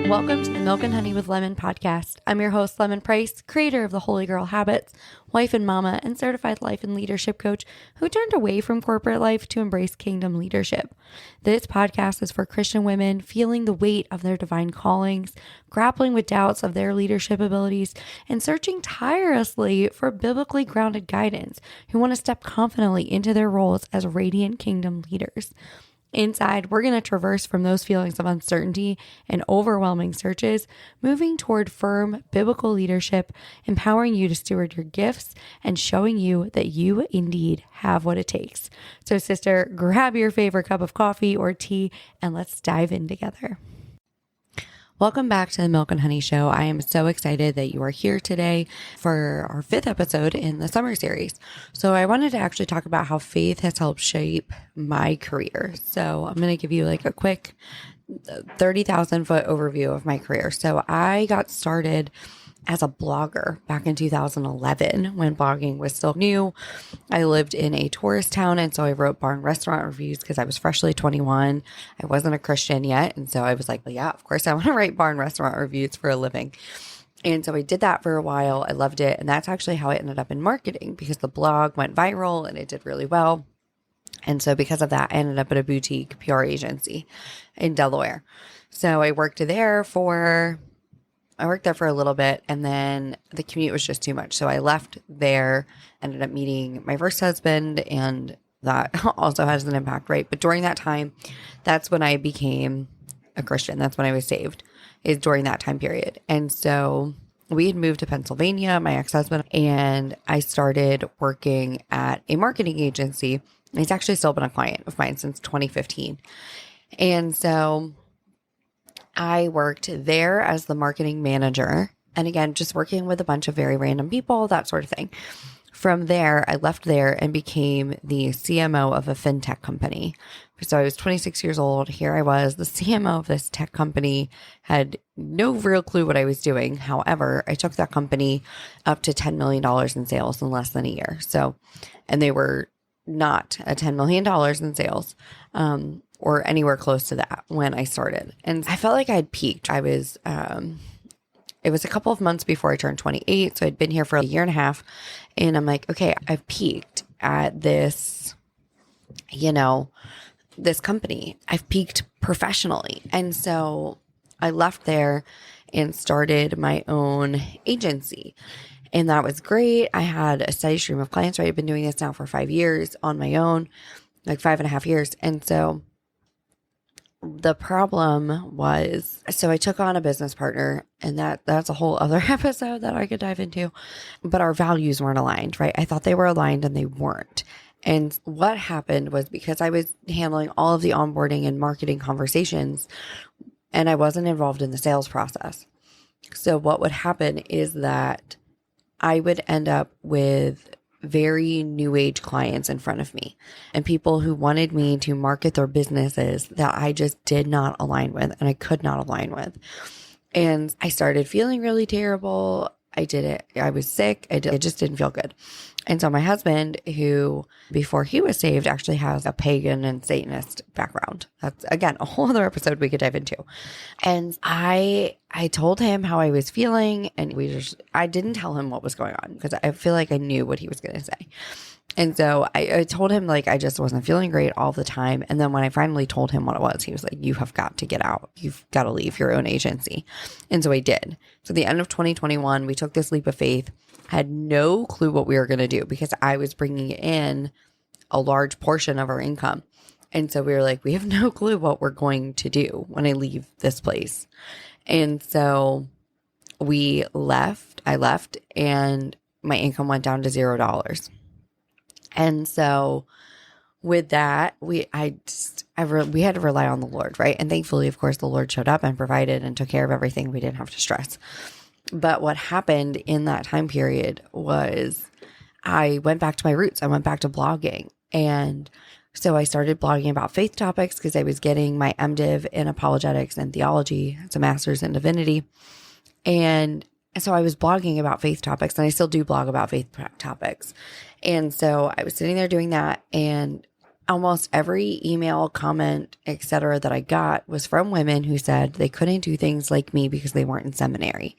Welcome to the Milk and Honey with Lemon podcast. I'm your host, Lemon Price, creator of the Holy Girl Habits, wife and mama, and certified life and leadership coach who turned away from corporate life to embrace kingdom leadership. This podcast is for Christian women feeling the weight of their divine callings, grappling with doubts of their leadership abilities, and searching tirelessly for biblically grounded guidance who want to step confidently into their roles as radiant kingdom leaders. Inside, we're going to traverse from those feelings of uncertainty and overwhelming searches, moving toward firm biblical leadership, empowering you to steward your gifts, and showing you that you indeed have what it takes. So, sister, grab your favorite cup of coffee or tea, and let's dive in together. Welcome back to the Milk and Honey Show. I am so excited that you are here today for our 5th episode in the summer series. So I wanted to actually talk about how faith has helped shape my career. So I'm going to give you like a quick 30,000 foot overview of my career. So I got started as a blogger back in 2011 when blogging was still new. I lived in a tourist town, and so I wrote bar and restaurant reviews because I was freshly 21. I wasn't a Christian yet, and so I was like, well, yeah, of course I want to write bar and restaurant reviews for a living. And so I did that for a while. I loved it, and that's actually how I ended up in marketing because the blog went viral and it did really well. And so because of that, I ended up at a boutique PR agency in Delaware. So I worked there for a little bit, and then the commute was just too much. So I left there, ended up meeting my first husband, and that also has an impact, right? But during that time, that's when I became a Christian. That's when I was saved, is during that time period. And so we had moved to Pennsylvania, my ex-husband, and I started working at a marketing agency. He's actually still been a client of mine since 2015. And so I worked there as the marketing manager, and again, just working with a bunch of very random people, that sort of thing. From there, I left there and became the CMO of a fintech company. So I was 26 years old. Here I was, the CMO of this tech company, had no real clue what I was doing. However, I took that company up to $10 million in sales in less than a year. So, and they were not at $10 million in sales, or anywhere close to that when I started. And I felt like I had peaked. It was a couple of months before I turned 28. So I'd been here for a year and a half, and I'm like, okay, I've peaked at this, this company. I've peaked professionally. And so I left there and started my own agency. And that was great. I had a steady stream of clients, right? I've been doing this now for 5 years on my own, like 5.5 years. And so the problem was, so I took on a business partner, and that's a whole other episode that I could dive into, but our values weren't aligned, right? I thought they were aligned and they weren't. And what happened was, because I was handling all of the onboarding and marketing conversations, and I wasn't involved in the sales process. So what would happen is that I would end up with very new age clients in front of me, and people who wanted me to market their businesses that I just did not align with, and I could not align with. And I started feeling really terrible. I was sick. I just didn't feel good. And so my husband, who before he was saved actually has a pagan and Satanist background. That's, again, a whole other episode we could dive into. And I told him how I was feeling, and I didn't tell him what was going on because I feel like I knew what he was going to say. And so I told him, like, I just wasn't feeling great all the time. And then when I finally told him what it was, he was like, you have got to get out. You've got to leave your own agency. And so I did. So the end of 2021, we took this leap of faith, had no clue what we were going to do because I was bringing in a large portion of our income. And so we were like, we have no clue what we're going to do when I leave this place. And so I left, and my income went down to $0. And so with that, we had to rely on the Lord, right? And thankfully, of course, the Lord showed up and provided and took care of everything. We didn't have to stress. But what happened in that time period was I went back to my roots. I went back to blogging. And so I started blogging about faith topics because I was getting my MDiv in apologetics and theology. It's a master's in divinity. And so I was blogging about faith topics, and I still do blog about faith topics. And so I was sitting there doing that, and almost every email, comment, etc. that I got was from women who said they couldn't do things like me because they weren't in seminary.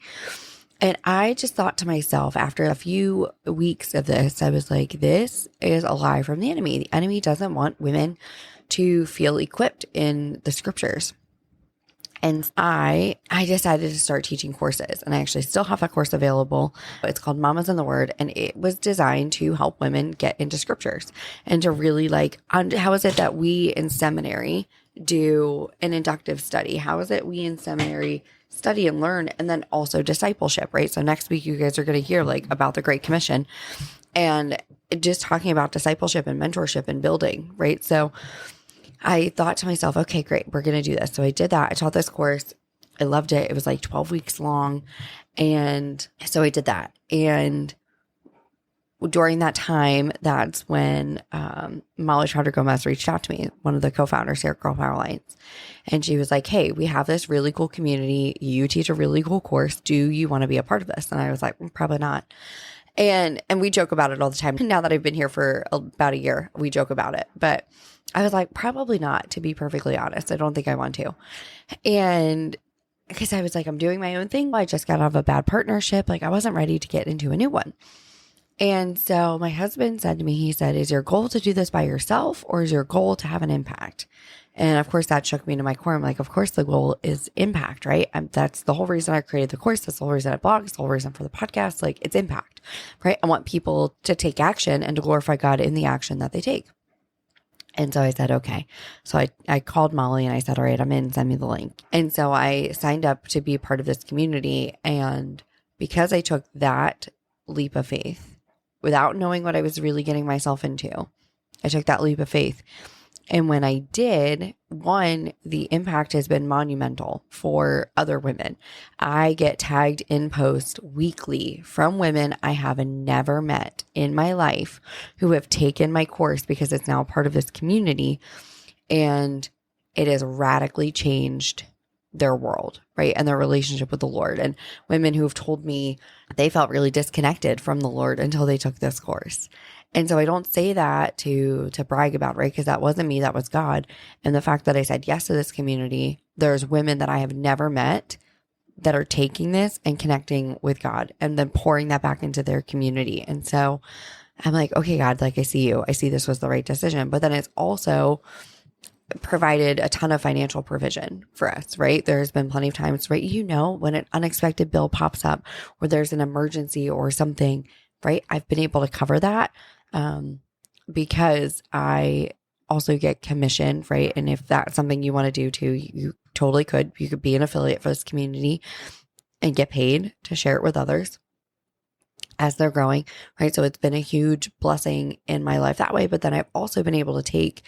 And I just thought to myself, after a few weeks of this, I was like, this is a lie from the enemy. The enemy doesn't want women to feel equipped in the scriptures. And I decided to start teaching courses, and I actually still have that course available. It's called Mamas in the Word, and it was designed to help women get into scriptures and to really how is it that we in seminary do an inductive study? How is it we in seminary study and learn, and then also discipleship, right? So next week you guys are going to hear about the Great Commission and just talking about discipleship and mentorship and building, right? So I thought to myself, okay, great, we're going to do this. So I did that. I taught this course. I loved it. It was 12 weeks long. And so I did that. And during that time, that's when Molly Trotter Gomez reached out to me, one of the co-founders here at Girl Power Alliance. And she was like, hey, we have this really cool community. You teach a really cool course. Do you want to be a part of this? And I was like, probably not. And we joke about it all the time. Now that I've been here for about a year, we joke about it. But I was like, probably not, to be perfectly honest. I don't think I want to. And because I was like, I'm doing my own thing. I just got out of a bad partnership. I wasn't ready to get into a new one. And so my husband said to me, he said, is your goal to do this by yourself, or is your goal to have an impact? And of course that shook me to my core. I'm like, of course the goal is impact, right? That's the whole reason I created the course. That's the whole reason I blog. It's the whole reason for the podcast. It's impact, right? I want people to take action and to glorify God in the action that they take. And so I said, okay. So I called Molly and I said, all right, I'm in, send me the link. And so I signed up to be part of this community. And because I took that leap of faith without knowing what I was really getting myself into, I took that leap of faith. And when I did, one, the impact has been monumental for other women. I get tagged in posts weekly from women I have never met in my life who have taken my course because it's now part of this community, and it has radically changed their world, right? And their relationship with the Lord. And women who have told me they felt really disconnected from the Lord until they took this course. And so I don't say that to brag about, right? Because that wasn't me, that was God. And the fact that I said yes to this community, there's women that I have never met that are taking this and connecting with God and then pouring that back into their community. And so I'm like, okay, God, I see you. I see this was the right decision. But then it's also provided a ton of financial provision for us, right? There's been plenty of times, right? When an unexpected bill pops up or there's an emergency or something, right? I've been able to cover that because I also get commission, right? And if that's something you want to do too, you totally could. You could be an affiliate for this community and get paid to share it with others as they're growing, right? So it's been a huge blessing in my life that way. But then I've also been able to take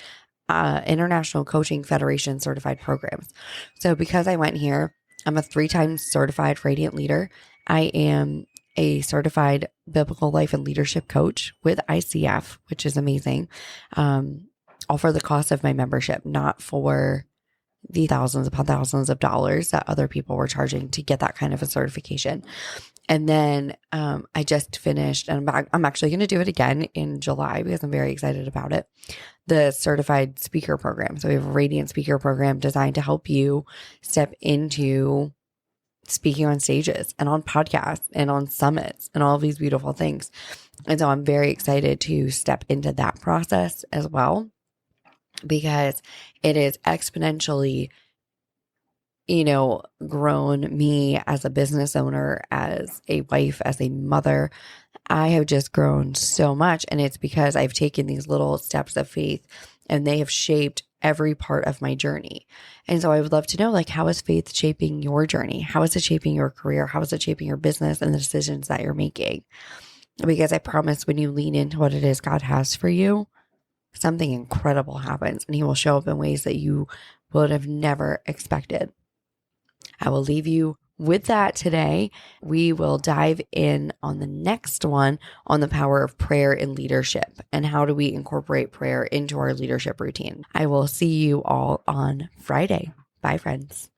International Coaching Federation certified programs. So because I went here, I'm a 3-time certified Radiant Leader. I am a certified biblical life and leadership coach with ICF, which is amazing. All for the cost of my membership, not for the thousands upon thousands of dollars that other people were charging to get that kind of a certification. And then I just finished, and I'm actually going to do it again in July because I'm very excited about it, the certified speaker program. So we have a Radiant speaker program designed to help you step into speaking on stages and on podcasts and on summits and all of these beautiful things. And so I'm very excited to step into that process as well, because it is exponentially, grown me as a business owner, as a wife, as a mother. I have just grown so much. And it's because I've taken these little steps of faith and they have shaped every part of my journey. And so I would love to know, how is faith shaping your journey? How is it shaping your career? How is it shaping your business and the decisions that you're making? Because I promise when you lean into what it is God has for you, something incredible happens and he will show up in ways that you would have never expected. I will leave you with that today. We will dive in on the next one on the power of prayer in leadership and how do we incorporate prayer into our leadership routine. I will see you all on Friday. Bye, friends.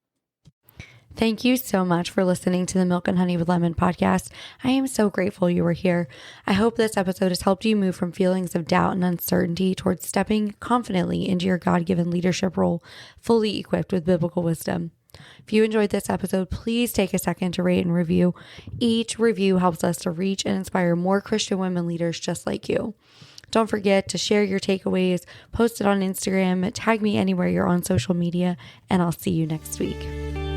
Thank you so much for listening to the Milk and Honey with Lemon podcast. I am so grateful you were here. I hope this episode has helped you move from feelings of doubt and uncertainty towards stepping confidently into your God-given leadership role, fully equipped with biblical wisdom. If you enjoyed this episode, please take a second to rate and review. Each review helps us to reach and inspire more Christian women leaders just like you. Don't forget to share your takeaways, post it on Instagram, tag me anywhere you're on social media, and I'll see you next week.